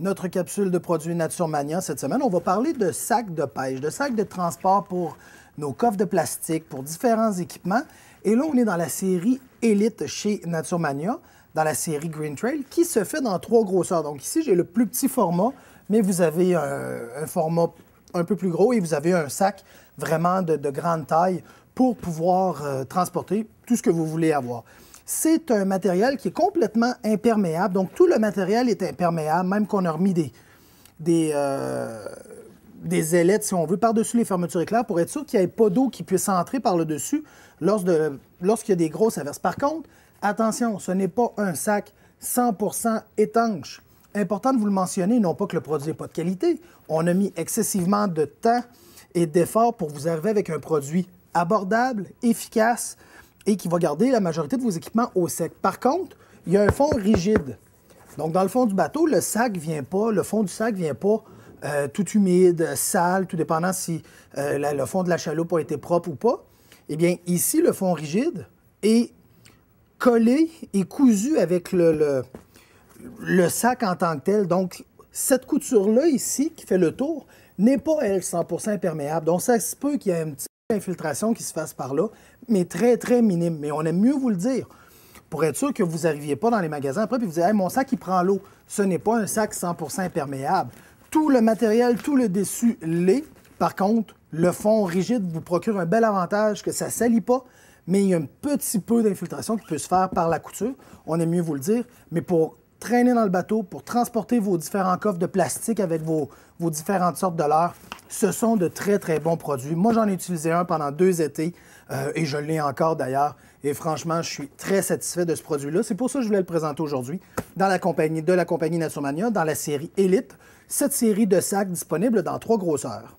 notre capsule de produits Naturemania cette semaine. On va parler de sacs de pêche, de sacs de transport pour nos coffres de plastique, pour différents équipements. Et là, on est dans la série Elite chez Naturemania, dans la série Green Trail, qui se fait dans 3 grosseurs. Donc ici, j'ai le plus petit format, mais vous avez un format un peu plus gros et vous avez un sac vraiment de grande taille pour pouvoir transporter tout ce que vous voulez avoir. C'est un matériel qui est complètement imperméable. Donc, tout le matériel est imperméable, même qu'on a remis des ailettes, si on veut, par-dessus les fermetures éclairs pour être sûr qu'il n'y ait pas d'eau qui puisse entrer par le dessus lorsqu'il y a des grosses averses. Par contre, attention, ce n'est pas un sac 100% étanche. Important de vous le mentionner, non pas que le produit n'est pas de qualité. On a mis excessivement de temps et d'efforts pour vous arriver avec un produit abordable, efficace, et qui va garder la majorité de vos équipements au sec. Par contre, il y a un fond rigide. Donc, dans le fond du bateau, le fond du sac ne vient pas tout humide, sale, tout dépendant si le fond de la chaloupe a été propre ou pas. Eh bien, ici, le fond rigide est collé et cousu avec le sac en tant que tel. Donc, cette couture-là ici, qui fait le tour, n'est pas, elle, 100% imperméable. Donc, ça se peut qu'il y ait un petit infiltration qui se fasse par là, mais très, très minime. Mais on aime mieux vous le dire pour être sûr que vous n'arriviez pas dans les magasins après et vous dites hey, « mon sac, il prend l'eau ». Ce n'est pas un sac 100% imperméable. Tout le matériel, tout le dessus l'est. Par contre, le fond rigide vous procure un bel avantage que ça ne salit pas, mais il y a un petit peu d'infiltration qui peut se faire par la couture. On aime mieux vous le dire. Mais pour traîner dans le bateau, pour transporter vos différents coffres de plastique avec vos différentes sortes de leurres, ce sont de très, très bons produits. Moi, j'en ai utilisé un pendant 2 étés et je l'ai encore d'ailleurs. Et franchement, je suis très satisfait de ce produit-là. C'est pour ça que je voulais le présenter aujourd'hui dans la compagnie Naturemania, dans la série Elite. Cette série de sacs disponible dans 3 grosseurs.